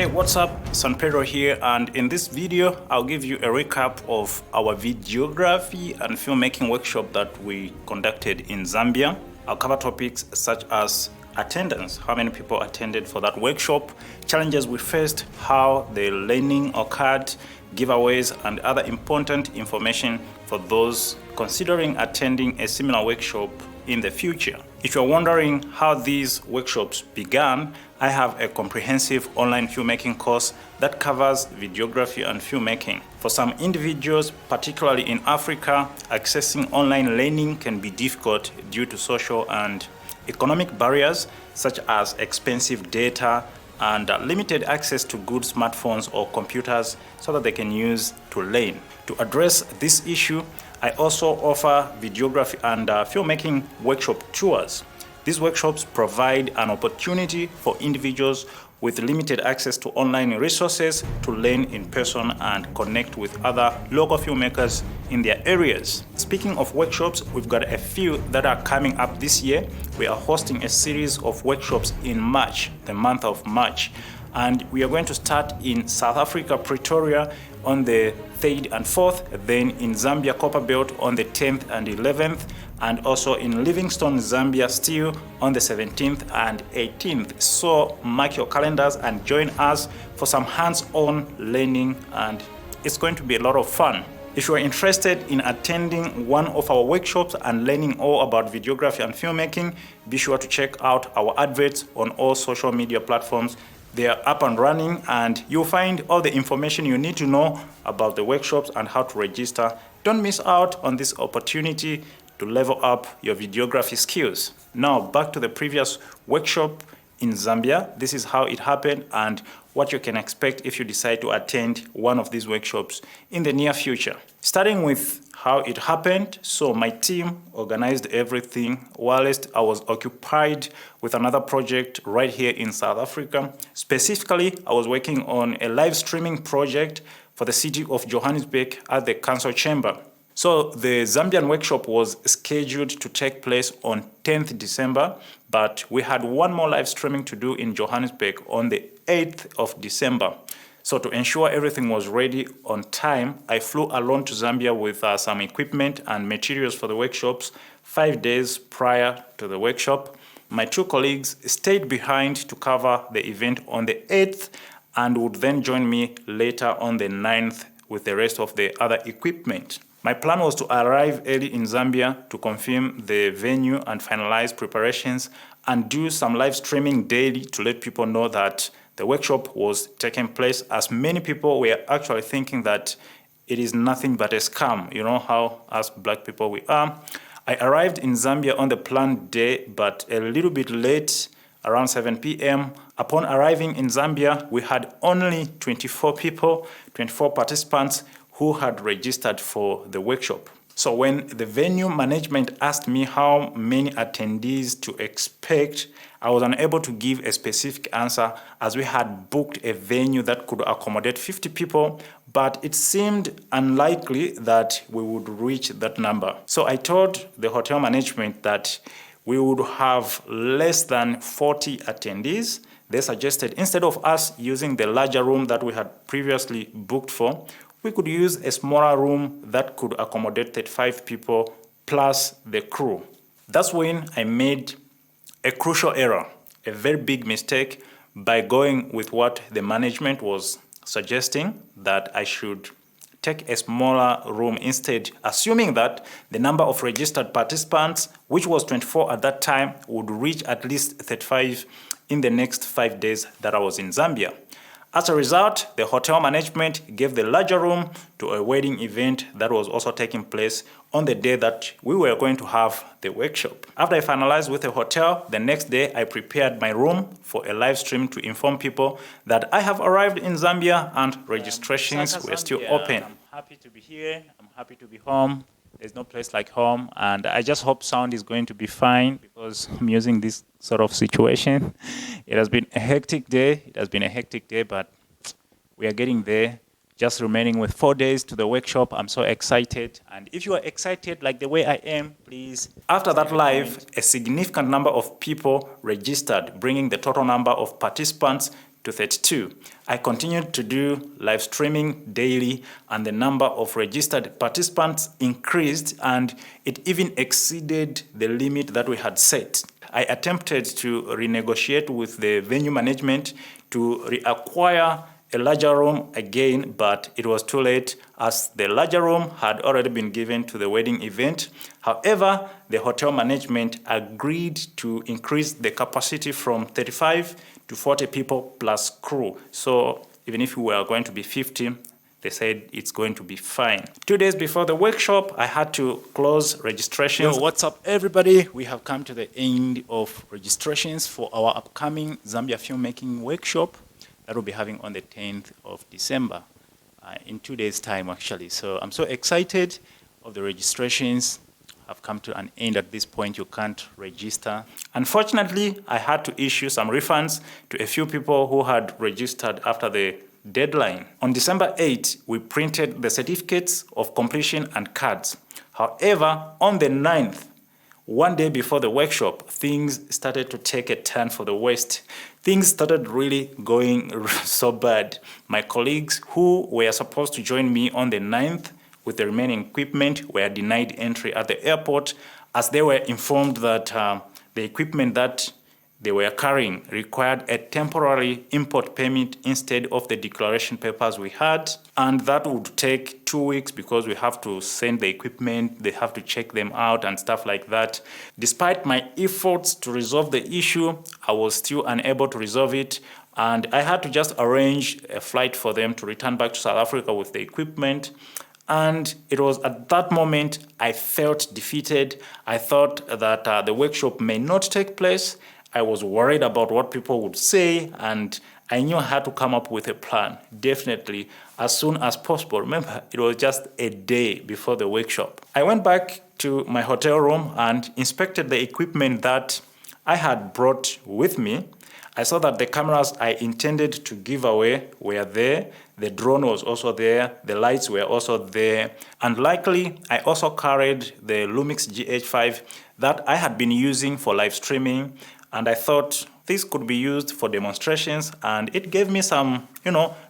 Hey, what's up? San Pedro here, and in this video I'll give you a recap of our videography and filmmaking workshop that we conducted in Zambia. I'll cover topics such as attendance, how many people attended for that workshop, challenges we faced, how the learning occurred, giveaways, and other important information for those considering attending a similar workshop in the future. If you're wondering how these workshops began, I have a comprehensive online filmmaking course that covers videography and filmmaking. For some individuals, particularly in Africa, accessing online learning can be difficult due to social and economic barriers such as expensive data and limited access to good smartphones or computers so that they can use to learn. To address this issue, I also offer videography and filmmaking workshop tours. These workshops provide an opportunity for individuals with limited access to online resources to learn in person and connect with other local filmmakers in their areas. Speaking of workshops, we've got a few that are coming up this year. We are hosting a series of workshops in March, the month of March. And we are going to start in South Africa, Pretoria on the 3rd and 4th, then in Zambia, Copperbelt on the 10th and 11th, and also in Livingstone, Zambia still on the 17th and 18th. So mark your calendars and join us for some hands-on learning, and it's going to be a lot of fun. If you are interested in attending one of our workshops and learning all about videography and filmmaking, be sure to check out our adverts on all social media platforms. They are up and running, and you'll find all the information you need to know about the workshops and how to register. Don't miss out on this opportunity to level up your videography skills. Now, back to the previous workshop in Zambia. This is how it happened and what you can expect if you decide to attend one of these workshops in the near future. Starting with how it happened, so my team organized everything whilst I was occupied with another project right here in South Africa. Specifically, I was working on a live streaming project for the city of Johannesburg at the council chamber. So the Zambian workshop was scheduled to take place on 10th December, but we had one more live streaming to do in Johannesburg on the 8th of December. So to ensure everything was ready on time, I flew alone to Zambia with some equipment and materials for the workshops 5 days prior to the workshop. My two colleagues stayed behind to cover the event on the 8th and would then join me later on the 9th with the rest of the other equipment. My plan was to arrive early in Zambia to confirm the venue and finalize preparations and do some live streaming daily to let people know that the workshop was taking place, as many people were actually thinking that it is nothing but a scam. You know how us black people we are. I arrived in Zambia on the planned day, but a little bit late, around 7 p.m. Upon arriving in Zambia, we had only 24 people, 24 participants who had registered for the workshop. So when the venue management asked me how many attendees to expect, I was unable to give a specific answer as we had booked a venue that could accommodate 50 people, but it seemed unlikely that we would reach that number. So I told the hotel management that we would have less than 40 attendees. They suggested instead of us using the larger room that we had previously booked for, we could use a smaller room that could accommodate 35 people plus the crew. That's when I made a crucial error, a very big mistake, by going with what the management was suggesting, that I should take a smaller room instead, assuming that the number of registered participants, which was 24 at that time, would reach at least 35 in the next 5 days that I was in Zambia. As a result, the hotel management gave the larger room to a wedding event that was also taking place on the day that we were going to have the workshop. After I finalized with the hotel, the next day I prepared my room for a live stream to inform people that I have arrived in Zambia and registrations were still open. I'm happy to be here. I'm happy to be home. There's no place like home, and I just hope sound is going to be fine because I'm using this sort of situation. It has been a hectic day, but we are getting there. Just remaining with 4 days to the workshop. I'm so excited. And if you are excited like the way I am, please. After that live, a significant number of people registered, bringing the total number of participants to 32. I continued to do live streaming daily, and the number of registered participants increased, and it even exceeded the limit that we had set. I attempted to renegotiate with the venue management to reacquire a larger room again, but it was too late as the larger room had already been given to the wedding event. However, the hotel management agreed to increase the capacity from 35 to 40 people plus crew. So even if we were going to be 50, they said it's going to be fine. 2 days before the workshop, I had to close registrations. Yo, what's up, everybody? We have come to the end of registrations for our upcoming Zambia filmmaking workshop that we'll be having on the 10th of December, in 2 days' time, actually. So I'm so excited of the registrations. Have come to an end at this point. You can't register. Unfortunately, I had to issue some refunds to a few people who had registered after the deadline. On December 8, we printed the certificates of completion and cards. However, on the 9th, 1 day before the workshop, things started to take a turn for the worst. Things started really going so bad. My colleagues who were supposed to join me on the 9th with the remaining equipment were denied entry at the airport as they were informed that the equipment that they were carrying required a temporary import permit instead of the declaration papers we had, and that would take 2 weeks because we have to send the equipment, they have to check them out and stuff like that. Despite my efforts to resolve the issue, I was still unable to resolve it, and I had to just arrange a flight for them to return back to South Africa with the equipment. And it was at that moment I felt defeated. I thought that the workshop may not take place. I was worried about what people would say, and I knew I had to come up with a plan, definitely, as soon as possible. Remember, it was just a day before the workshop. I went back to my hotel room and inspected the equipment that I had brought with me. I saw that the cameras I intended to give away were there. The drone was also there. The lights were also there. And luckily, I also carried the Lumix GH5 that I had been using for live streaming. And I thought this could be used for demonstrations, and it gave me some,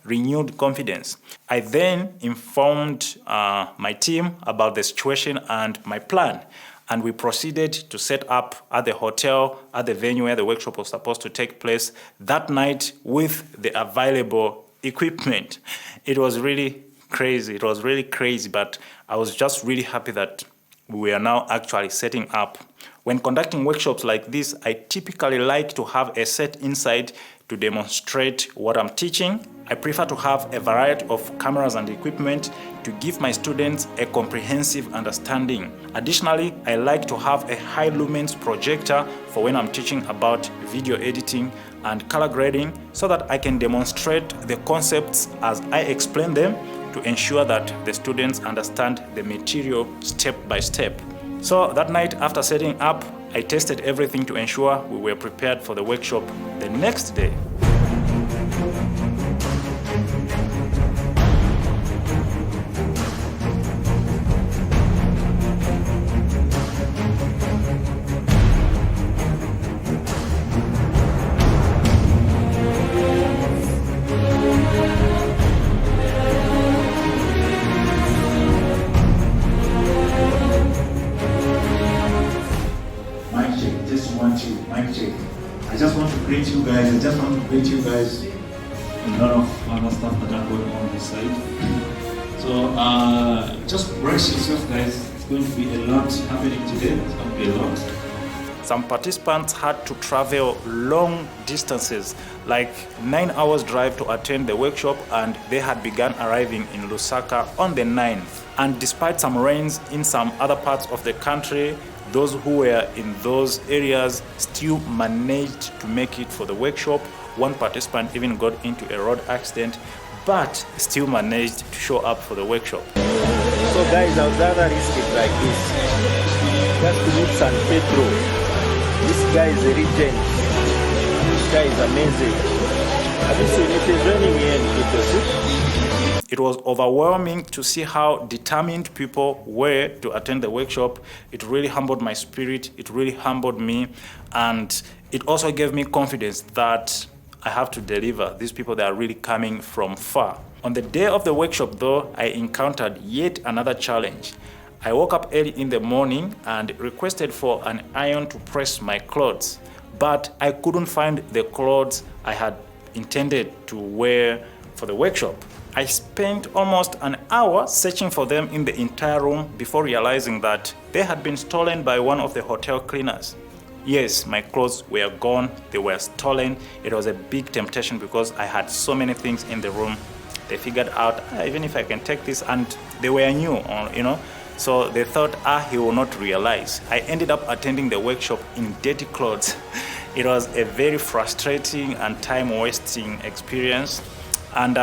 renewed confidence. I then informed my team about the situation and my plan, and we proceeded to set up at the hotel, at the venue where the workshop was supposed to take place that night with the available equipment. It was really crazy. It was really crazy, but I was just really happy that we are now actually setting up. When conducting workshops like this, I typically like to have a set inside to demonstrate what I'm teaching. I prefer to have a variety of cameras and equipment to give my students a comprehensive understanding. Additionally, I like to have a high lumens projector for when I'm teaching about video editing and color grading so that I can demonstrate the concepts as I explain them to ensure that the students understand the material step by step. So that night after setting up, I tested everything to ensure we were prepared for the workshop the next day. I just want to greet you guys. A lot of other stuff that are going on this side. So just brace yourself, guys. It's going to be a lot happening today. It's going to be a lot. Some participants had to travel long distances, like 9 hours drive to attend the workshop, and they had begun arriving in Lusaka on the 9th. And despite some rains in some other parts of the country, those who were in those areas still managed to make it for the workshop. One participant even got into a road accident, but still managed to show up for the workshop. So guys, I would rather risk it like this. Just to meet San Pedro. This guy is a legend. This guy is amazing. Have you seen it is raining here in Pedro? It was overwhelming to see how determined people were to attend the workshop. It really humbled my spirit. It really humbled me. And it also gave me confidence that I have to deliver. These people, they are really coming from far. On the day of the workshop though, I encountered yet another challenge. I woke up early in the morning and requested for an iron to press my clothes, but I couldn't find the clothes I had intended to wear for the workshop. I spent almost an hour searching for them in the entire room before realizing that they had been stolen by one of the hotel cleaners. Yes, my clothes were gone, they were stolen. It was a big temptation because I had so many things in the room. They figured out, even if I can take this, and they were new, you know. So they thought, he will not realize. I ended up attending the workshop in dirty clothes. It was a very frustrating and time-wasting experience. And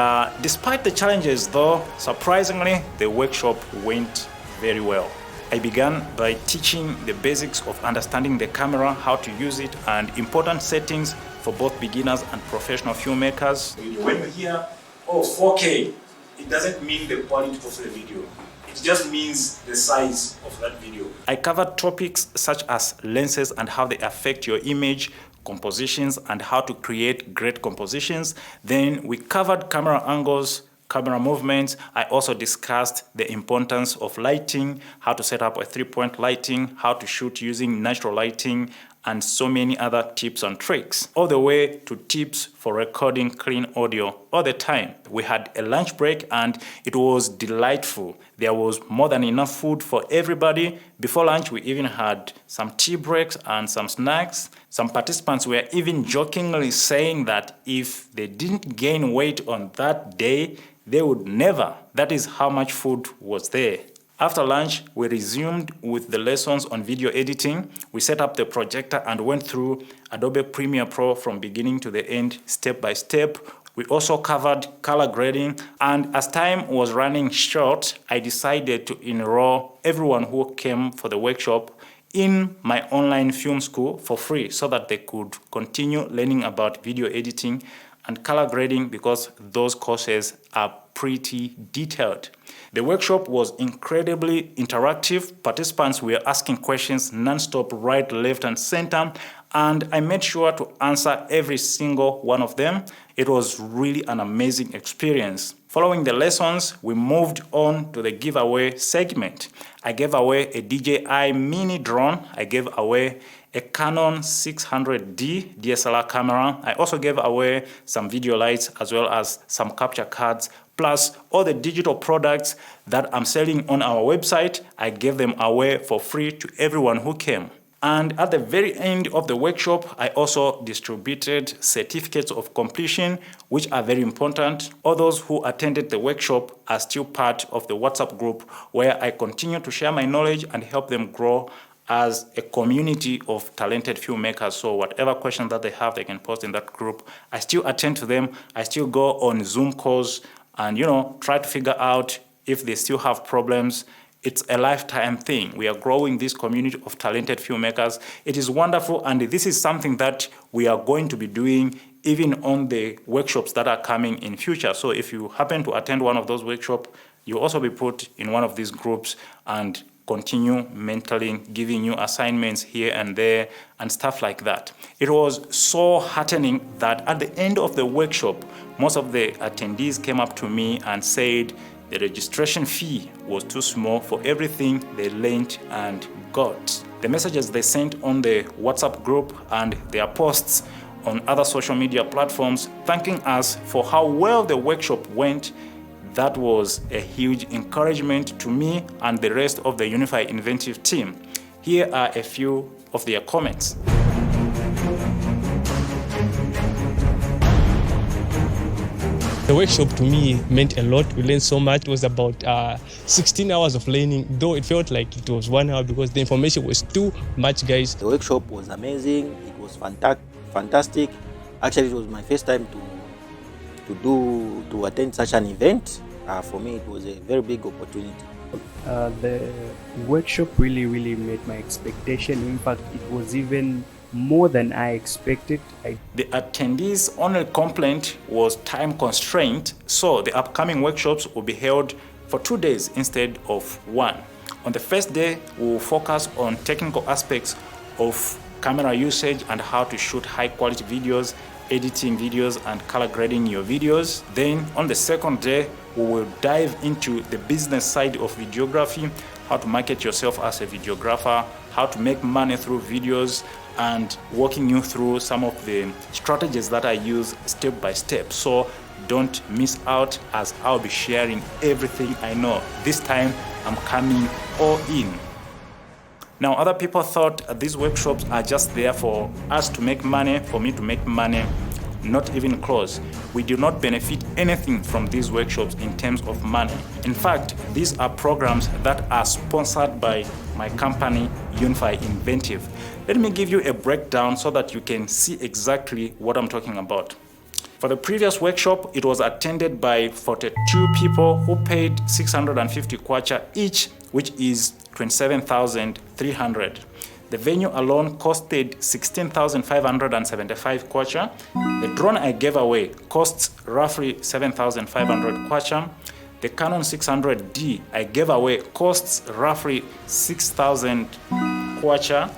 despite the challenges though, surprisingly, the workshop went very well. I began by teaching the basics of understanding the camera, how to use it, and important settings for both beginners and professional filmmakers. When you hear, 4K, it doesn't mean the quality of the video. It just means the size of that video. I covered topics such as lenses and how they affect your image, compositions, and how to create great compositions. Then we covered camera angles, camera movements. I also discussed the importance of lighting, how to set up a 3-point lighting, how to shoot using natural lighting, and so many other tips and tricks, all the way to tips for recording clean audio all the time. We had a lunch break and it was delightful. There was more than enough food for everybody. Before lunch, we even had some tea breaks and some snacks. Some participants were even jokingly saying that if they didn't gain weight on that day, they would never. That is how much food was there. After lunch, we resumed with the lessons on video editing. We set up the projector and went through Adobe Premiere Pro from beginning to the end, step by step. We also covered color grading, and as time was running short, I decided to enroll everyone who came for the workshop in my online film school for free so that they could continue learning about video editing and color grading, because those courses are pretty detailed. The workshop was incredibly interactive. Participants were asking questions non-stop, right, left, and center, and I made sure to answer every single one of them. It was really an amazing experience. Following the lessons, we moved on to the giveaway segment. I gave away a DJI mini drone. I gave away a Canon 600D DSLR camera. I also gave away some video lights as well as some capture cards, plus all the digital products that I'm selling on our website. I gave them away for free to everyone who came. And at the very end of the workshop, I also distributed certificates of completion, which are very important. All those who attended the workshop are still part of the WhatsApp group, where I continue to share my knowledge and help them grow as a community of talented filmmakers. So whatever questions that they have, they can post in that group. I still attend to them. I still go on Zoom calls and, try to figure out if they still have problems. It's a lifetime thing. We are growing this community of talented filmmakers. It is wonderful, and this is something that we are going to be doing even on the workshops that are coming in future. So if you happen to attend one of those workshops, you'll also be put in one of these groups and continue mentoring, giving you assignments here and there and stuff like that. It was so heartening that at the end of the workshop, most of the attendees came up to me and said the registration fee was too small for everything they learned and got. The messages they sent on the WhatsApp group and their posts on other social media platforms thanking us for how well the workshop went, that was a huge encouragement to me and the rest of the Unify Inventive team. Here are a few of their comments. The workshop to me meant a lot. We learned so much. It was about 16 hours of learning, though it felt like it was 1 hour because the information was too much, guys. The workshop was amazing. It was fantastic. Actually, it was my first time to attend such an event. For me, it was a very big opportunity. The workshop really met my expectation. In fact, it was even more than I expected. The attendees' only complaint was time constraint, so the upcoming workshops will be held for 2 days instead of 1. On the first day, we will focus on technical aspects of camera usage and how to shoot high-quality videos. editing videos and color grading your videos. Then on the second day, we will dive into the business side of videography, how to market yourself as a videographer, how to make money through videos, and walking you through some of the strategies that I use step by step. So don't miss out, as I'll be sharing everything I know. This time I'm coming all in. Now, other people thought these workshops are just there for us to make money, for me to make money. Not even close. We do not benefit anything from these workshops in terms of money. In fact, these are programs that are sponsored by my company, Unify Inventive. Let me give you a breakdown so that you can see exactly what I'm talking about. For the previous workshop, it was attended by 42 people who paid 650 kwacha each, which is 27,300. The venue alone costed 16,575 kwacha. The drone I gave away costs roughly 7,500 kwacha. The Canon 600D I gave away costs roughly 6,000 kwacha,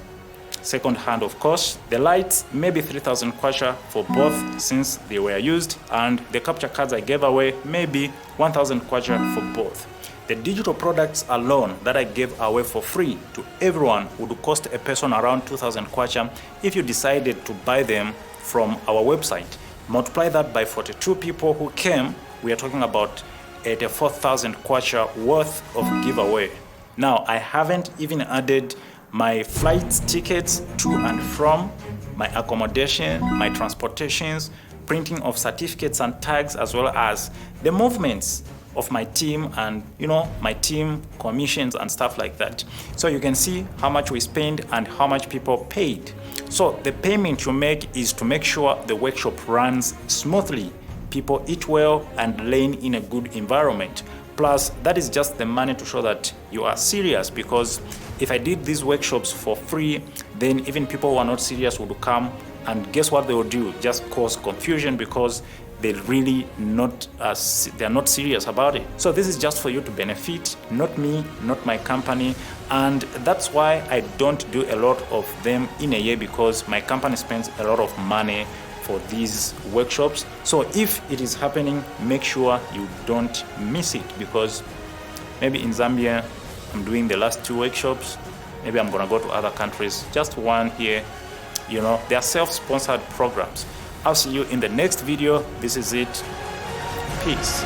second hand of course. The lights maybe 3,000 kwacha for both since they were used, and the capture cards I gave away maybe 1,000 kwacha for both. The digital products alone that I gave away for free to everyone would cost a person around 2,000 kwacha if you decided to buy them from our website. Multiply that by 42 people who came, we are talking about 84,000 kwacha worth of giveaway. Now, I haven't even added my flight tickets to and from, my accommodation, my transportations, printing of certificates and tags, as well as the movements of my team and my team commissions and stuff like that. So you can see how much we spend and how much people paid. So the payment you make is to make sure the workshop runs smoothly, people eat well and learn in a good environment. Plus, that is just the money to show that you are serious, because if I did these workshops for free, then even people who are not serious would come, and guess what they will do? Just cause confusion, because they're really not they're not serious about it. So this is just for you to benefit, not me, not my company. And that's why I don't do a lot of them in a year, because my company spends a lot of money for these workshops. So if it is happening, make sure you don't miss it, because maybe in Zambia I'm doing the last 2 workshops, maybe I'm gonna go to other countries, just one here. They are self-sponsored programs. I'll see you in the next video. This is it. Peace.